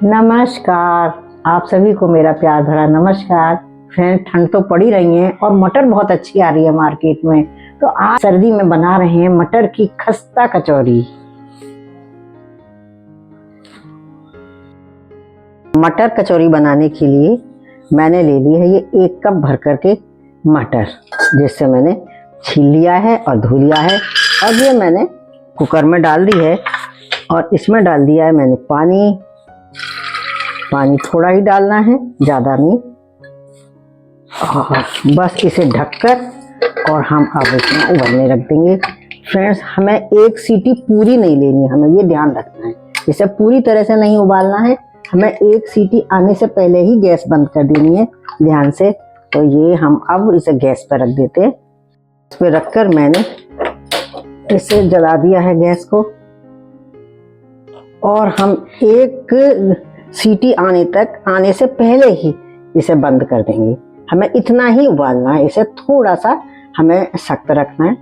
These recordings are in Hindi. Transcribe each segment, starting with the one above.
नमस्कार, आप सभी को मेरा प्यार भरा नमस्कार। फ्रेंड, ठंड तो पड़ी रही है और मटर बहुत अच्छी आ रही है मार्केट में। तो आज सर्दी में बना रहे हैं मटर की खस्ता कचौरी। मटर कचौरी बनाने के लिए मैंने ले ली है ये 1 कप भर करके मटर, जिससे मैंने छील लिया है और धो लिया है। और ये मैंने कुकर में डाल दी है और इसमें डाल दिया है मैंने पानी थोड़ा ही डालना है, ज़्यादा नहीं। और बस इसे ढककर और हम अब इसमें उबलने रख देंगे। फ्रेंड्स, हमें 1 सीटी पूरी नहीं लेनी, हमें ये ध्यान रखना है। इसे पूरी तरह से नहीं उबालना है, हमें 1 सीटी आने से पहले ही गैस बंद कर देनी है ध्यान से। तो ये हम अब इसे गैस पर रख देते हैं। इस पर रखकर मैंने इसे जला दिया है गैस को और हम 1 सीटी आने से पहले ही इसे बंद कर देंगे। हमें इतना ही उबालना है, इसे थोड़ा सा हमें सख्त रखना है।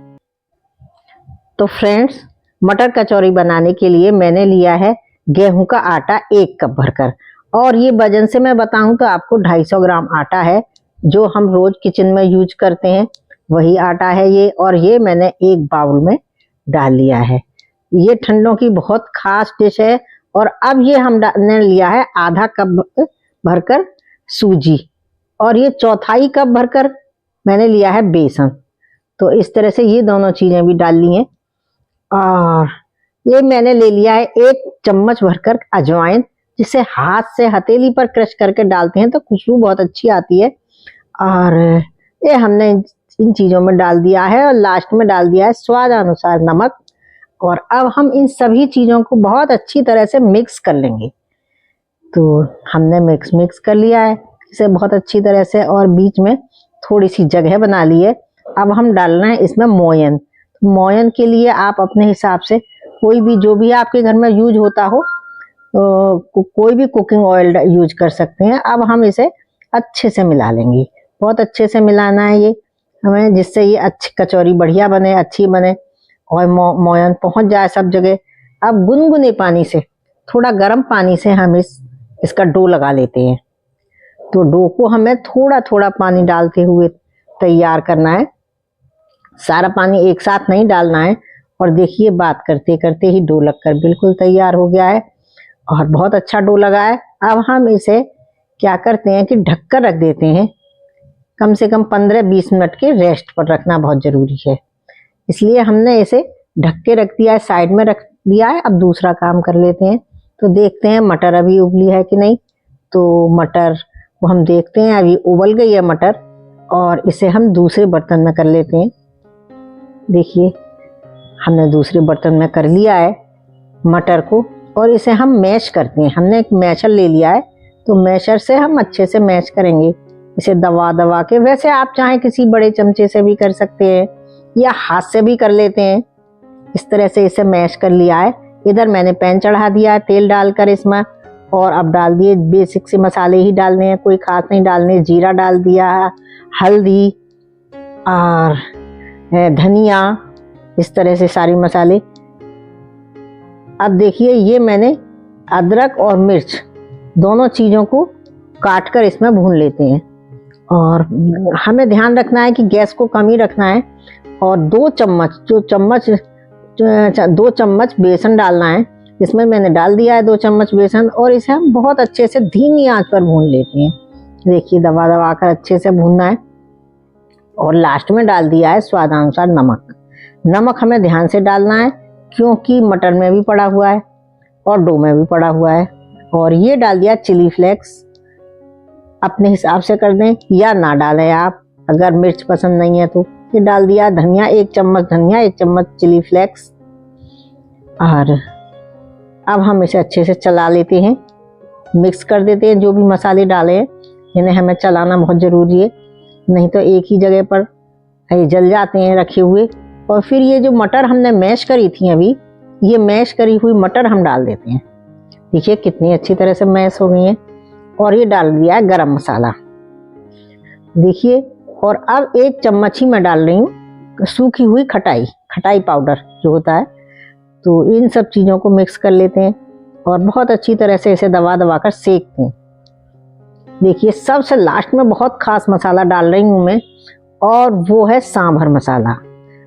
तो फ्रेंड्स, मटर कचौरी बनाने के लिए मैंने लिया है गेहूं का आटा 1 कप भरकर। और ये वजन से मैं बताऊं तो आपको 250 ग्राम आटा है, जो हम रोज किचन में यूज करते हैं, वही आटा है ये। और ये मैंने एक बाउल में डाल लिया है। ये ठंडों की बहुत खास डिश है। और अब ये हमने लिया है आधा कप भरकर सूजी, और ये 1/4 कप भरकर मैंने लिया है बेसन। तो इस तरह से ये दोनों चीजें भी डाल ली हैं। और ये मैंने ले लिया है 1 चम्मच भरकर अजवाइन, जिसे हाथ से हथेली पर क्रश करके डालते हैं तो खुशबू बहुत अच्छी आती है। और ये हमने इन चीजों में डाल दिया है और लास्ट में डाल दिया है स्वाद अनुसार नमक। और अब हम इन सभी चीजों को बहुत अच्छी तरह से मिक्स कर लेंगे। तो हमने मिक्स कर लिया है इसे बहुत अच्छी तरह से, और बीच में थोड़ी सी जगह बना ली है। अब हम डालना है इसमें मोयन। मोयन के लिए आप अपने हिसाब से कोई भी, जो भी आपके घर में यूज होता हो, कोई भी कुकिंग ऑयल यूज कर सकते हैं। अब हम इसे अच्छे से मिला लेंगे, बहुत अच्छे से मिलाना है ये हमें, जिससे ये अच्छी कचौरी बढ़िया बने, अच्छी बने और मोयन पहुंच जाए सब जगह। अब गुनगुने पानी से, थोड़ा गर्म पानी से हम इसका डो लगा लेते हैं। तो डो को हमें थोड़ा थोड़ा पानी डालते हुए तैयार करना है, सारा पानी एक साथ नहीं डालना है। और देखिए, बात करते करते ही डो लगकर बिल्कुल तैयार हो गया है और बहुत अच्छा डो लगा है। अब हम इसे क्या करते हैं कि ढककर रख देते हैं, कम से कम 15-20 मिनट के रेस्ट पर रखना बहुत जरूरी है। इसलिए हमने इसे ढक के रख दिया है, साइड में रख दिया है। अब दूसरा काम कर लेते हैं। तो देखते हैं मटर अभी उबली है कि नहीं। तो मटर को हम देखते हैं, अभी उबल गई है मटर। और इसे हम दूसरे बर्तन में कर लेते हैं। देखिए, हमने दूसरे बर्तन में कर लिया है मटर को, और इसे हम मैश करते हैं। हमने एक मैशर ले लिया है, तो मैशर से हम अच्छे से मैश करेंगे इसे दबा दबा के। वैसे आप चाहे किसी बड़े चमचे से भी कर सकते हैं या हाथ से भी कर लेते हैं। इस तरह से इसे मैश कर लिया है। इधर मैंने पैन चढ़ा दिया है तेल डालकर इसमें, और अब डाल दिए बेसिक से मसाले ही डालने हैं, कोई खास नहीं डालने। जीरा डाल दिया है, हल्दी और धनिया, इस तरह से सारी मसाले। अब देखिए, ये मैंने अदरक और मिर्च दोनों चीजों को काट कर इसमें भून लेते हैं। और हमें ध्यान रखना है कि गैस को कम ही रखना है। और 2 चम्मच बेसन डालना है। इसमें मैंने डाल दिया है 2 चम्मच बेसन, और इसे हम बहुत अच्छे से धीमी आंच पर भून लेते हैं। देखिए, दबा दबा कर अच्छे से भूनना है। और लास्ट में डाल दिया है स्वादानुसार नमक। नमक हमें ध्यान से डालना है, क्योंकि मटर में भी पड़ा हुआ है और डो में भी पड़ा हुआ है। और ये डाल दिया चिली फ्लेक्स, अपने हिसाब से कर दें या ना डालें आप, अगर मिर्च पसंद नहीं है तो। ये डाल दिया धनिया, 1 चम्मच धनिया, 1 चम्मच चिली फ्लेक्स। और अब हम इसे अच्छे से चला लेते हैं, मिक्स कर देते हैं। जो भी मसाले डाले हैं इन्हें हमें चलाना बहुत ज़रूरी है, नहीं तो एक ही जगह पर ये जल जाते हैं रखे हुए। और फिर ये जो मटर हमने मैश करी थी अभी, ये मैश करी हुई मटर हम डाल देते हैं। देखिए कितनी अच्छी तरह से मैश हो गई है। और ये डाल दिया है गरम मसाला, देखिए। और अब 1 चम्मच ही मैं डाल रही हूँ सूखी हुई खटाई पाउडर जो होता है। तो इन सब चीज़ों को मिक्स कर लेते हैं और बहुत अच्छी तरह से इसे दबा दबा कर सेकते हैं। देखिए सबसे लास्ट में बहुत खास मसाला डाल रही हूँ मैं, और वो है सांभर मसाला।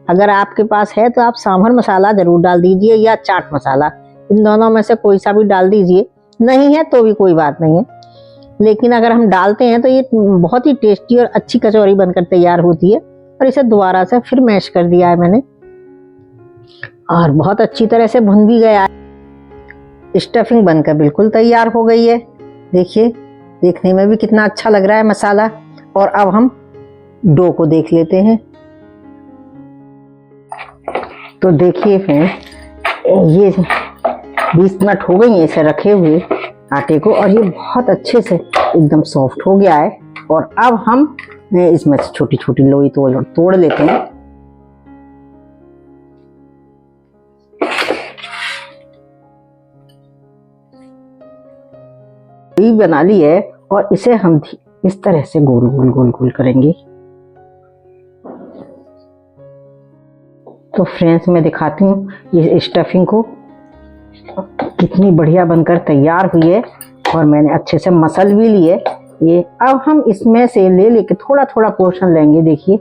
अगर आपके पास है तो आप सांभर मसाला जरूर डाल दीजिए या चाट मसाला, इन दोनों में से कोई सा भी डाल दीजिए। नहीं है तो भी कोई बात नहीं है, लेकिन अगर हम डालते हैं तो ये बहुत ही टेस्टी और अच्छी कचौरी बनकर तैयार होती है। और इसे दोबारा से फिर मैश कर दिया है मैंने, और बहुत अच्छी तरह से भुन भी गया है। स्टफिंग बनकर बिल्कुल तैयार हो गई है। देखिए देखने में भी कितना अच्छा लग रहा है मसाला। और अब हम डो को देख लेते हैं। तो देखिए फ्रेंड्स, ये 20 मिनट हो गई है इसे रखे हुए आटे को, और ये बहुत अच्छे से एकदम सॉफ्ट हो गया है। और अब हम इसमें से छोटी छोटी लोई तोड़ लेते हैं। लोई बना ली है और इसे हम इस तरह से गोल गोल गोल गोल करेंगे। तो फ्रेंड्स मैं दिखाती हूँ ये स्टफिंग को कितनी बढ़िया बनकर तैयार हुई है, और मैंने अच्छे से मसल भी ली है ये। अब हम इसमें से ले लेके थोड़ा थोड़ा पोर्शन लेंगे। देखिए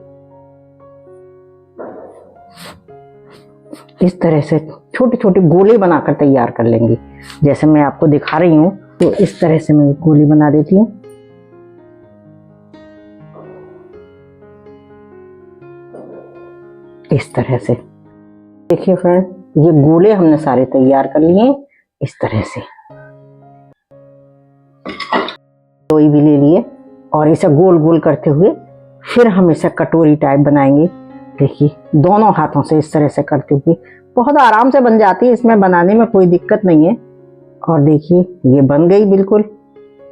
इस तरह से छोटे छोटे गोले बनाकर तैयार कर लेंगे, जैसे मैं आपको दिखा रही हूँ। तो इस तरह से मैं गोली बना देती हूँ। इस तरह से देखिए फ्रेंड, ये गोले हमने सारे तैयार कर लिए इस तरह से। लोई भी ले लिए और इसे गोल गोल करते हुए फिर हम इसे कटोरी टाइप बनाएंगे। देखिए दोनों हाथों से इस तरह से करते हुए बहुत आराम से बन जाती है, इसमें बनाने में कोई दिक्कत नहीं है। और देखिए ये बन गई बिल्कुल।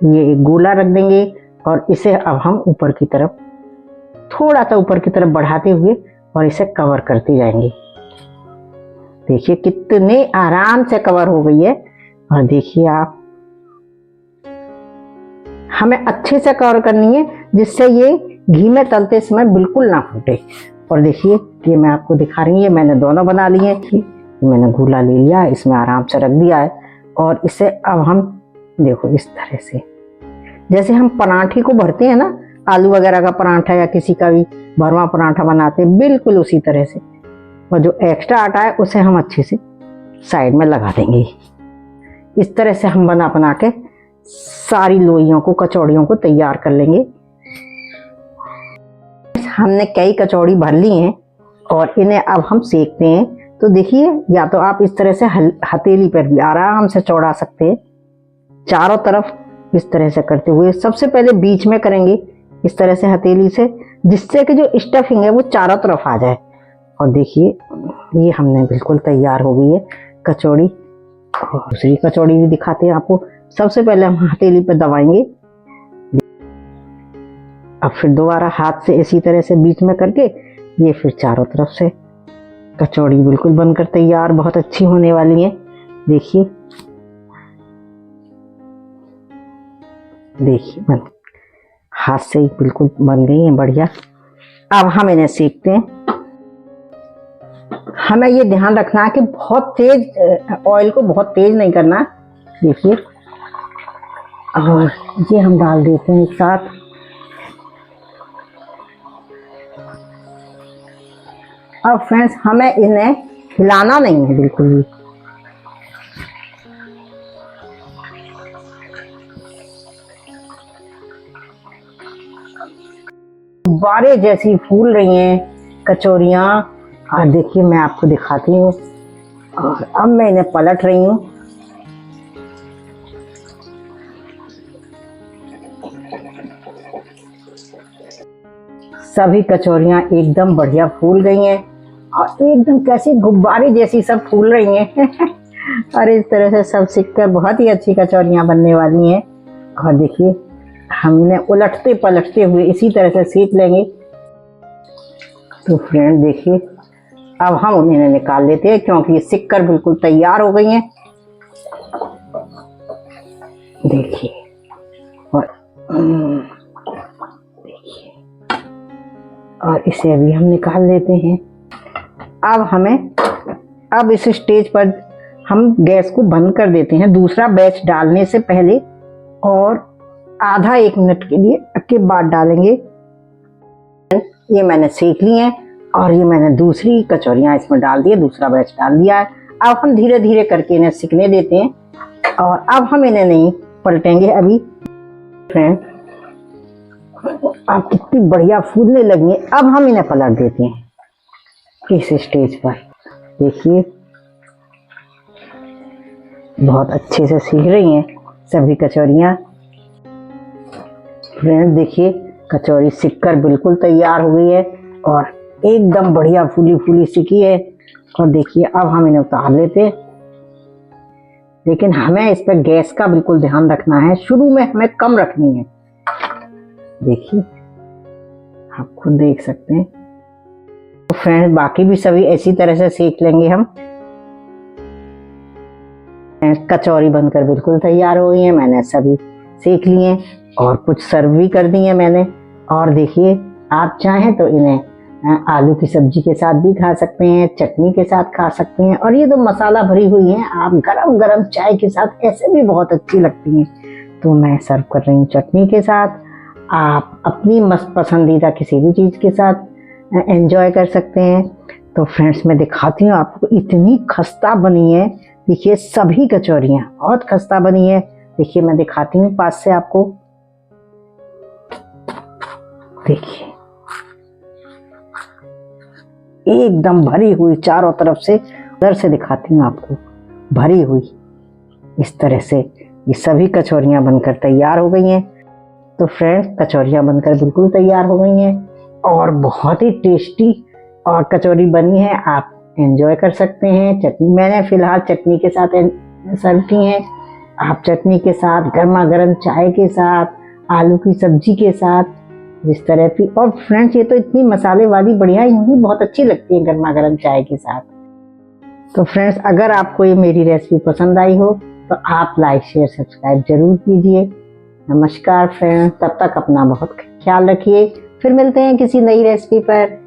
ये एक गोला रख देंगे और इसे अब हम ऊपर की तरफ थोड़ा सा ऊपर की तरफ बढ़ाते हुए और इसे कवर करते जाएंगे। देखिए कितने आराम से कवर हो गई है। और देखिए आप, हमें अच्छे से कवर करनी है जिससे ये घी में तलते समय बिल्कुल ना फूटे। और देखिए ये मैं आपको दिखा रही हूँ, ये मैंने दोनों बना लिए हैं। मैंने गोला ले लिया, इसमें आराम से रख दिया है। और इसे अब हम देखो इस तरह से, जैसे हम पराठे को भरते हैं ना, आलू वगैरह का पराठा या किसी का भी भरवा पराठा बनाते हैं, बिल्कुल उसी तरह से। और जो एक्स्ट्रा आटा है उसे हम अच्छे से साइड में लगा देंगे। इस तरह से हम बना बना के सारी लोइयों को, कचौड़ियों को तैयार कर लेंगे। हमने कई कचौड़ी भर ली हैं और इन्हें अब हम सेकते हैं। तो देखिए या तो आप इस तरह से हथेली पर भी आराम से चौड़ा सकते हैं, चारों तरफ इस तरह से करते हुए। सबसे पहले बीच में करेंगे इस तरह से हथेली से, जिससे कि जो स्टफिंग है वो चारों तरफ आ जाए। और देखिए ये हमने बिल्कुल तैयार हो गई है कचौड़ी। और दूसरी कचौड़ी भी दिखाते हैं आपको। सबसे पहले हम हथेली पर दबाएंगे, अब फिर दोबारा हाथ से इसी तरह से बीच में करके ये फिर चारों तरफ से कचौड़ी बिल्कुल बनकर तैयार, बहुत अच्छी होने वाली है। देखिए देखिए बन हाथ से ही बिल्कुल बन गई है बढ़िया। अब हम इन्हें सेकते हैं। हमें ये ध्यान रखना है कि बहुत तेज ऑयल को बहुत तेज नहीं करना। देखिए और ये हम डाल देते हैं एक साथ। अब फ्रेंड्स हमें इन्हें हिलाना नहीं है बिल्कुल भी। गुब्बारे जैसी फूल रही हैं कचौरियाँ। और देखिए मैं आपको दिखाती हूँ। और अब मैं इन्हें पलट रही हूँ। सभी कचौरियाँ एकदम बढ़िया फूल गई हैं और एकदम कैसी गुब्बारे जैसी सब फूल रही हैं। और इस तरह से सब सीखकर बहुत ही अच्छी कचौरियाँ बनने वाली हैं। और देखिए हम इन्हें उलटते पलटते हुए इसी तरह से सेक लेंगे। तो फ्रेंड देखिए अब हम उन्हें निकाल लेते हैं, क्योंकि ये सिक कर बिल्कुल तैयार हो गई हैं। देखिए और देखिए, और इसे अभी हम निकाल लेते हैं। अब इस स्टेज पर हम गैस को बंद कर देते हैं दूसरा बैच डालने से पहले, और आधा 1 मिनट के बाद डालेंगे। ये मैंने सेक ली है और ये मैंने दूसरी कचौरियाँ इसमें डाल दी है, दूसरा बैच डाल दिया है। अब हम धीरे धीरे करके इन्हें सिकने देते हैं, और अब हम इन्हें नहीं पलटेंगे अभी। फ्रेंड अब कितनी बढ़िया फूलने लगी है। अब हम इन्हें पलट देते हैं इस स्टेज पर। देखिए बहुत अच्छे से सीख रही हैं सभी कचौरियाँ। फ्रेंड देखिए कचौरी सिककर बिल्कुल तैयार हो गई है और एकदम बढ़िया फूली फूली सिकी है। और देखिए अब हम इन्हें उतार लेते हैं, लेकिन हमें इस पर गैस का बिल्कुल ध्यान रखना है, शुरू में हमें कम रखनी है। देखिए आप खुद देख सकते हैं। तो फ्रेंड बाकी भी सभी इसी तरह से सेक लेंगे हम। कचौरी बनकर बिल्कुल तैयार हो गई है, मैंने सभी सेक लिए और कुछ सर्व भी कर दी है मैंने। और देखिए आप चाहें तो इन्हें आलू की सब्जी के साथ भी खा सकते हैं, चटनी के साथ खा सकते हैं, और ये तो मसाला भरी हुई है, आप गरम गरम चाय के साथ ऐसे भी बहुत अच्छी लगती हैं। तो मैं सर्व कर रही हूँ चटनी के साथ, आप अपनी मस्त पसंदीदा किसी भी चीज़ के साथ एंजॉय कर सकते हैं। तो फ्रेंड्स मैं दिखाती हूँ आपको, इतनी खस्ता बनी है। देखिए सभी कचौरियाँ बहुत खस्ता बनी है। देखिए मैं दिखाती हूँ पास से आपको। देखिए एकदम भरी हुई चारों तरफ से, उधर से दिखाती हूँ आपको, भरी हुई इस तरह से ये सभी कचौरियाँ बनकर तैयार हो गई हैं। तो फ्रेंड्स कचौरियाँ बनकर बिल्कुल तैयार हो गई हैं और बहुत ही टेस्टी और कचौरी बनी है, आप एंजॉय कर सकते हैं। चटनी मैंने फिलहाल चटनी के साथ सर्व की हैं, आप चटनी के साथ, गर्मा गर्म चाय के साथ, आलू की सब्जी के साथ, जिस तरह की। और फ्रेंड्स ये तो इतनी मसाले वाली बढ़िया ही होंगी, बहुत अच्छी लगती है गर्मा गर्म चाय के साथ। तो फ्रेंड्स अगर आपको ये मेरी रेसिपी पसंद आई हो तो आप लाइक शेयर सब्सक्राइब जरूर कीजिए। नमस्कार फ्रेंड्स, तब तक अपना बहुत ख्याल रखिए, फिर मिलते हैं किसी नई रेसिपी पर।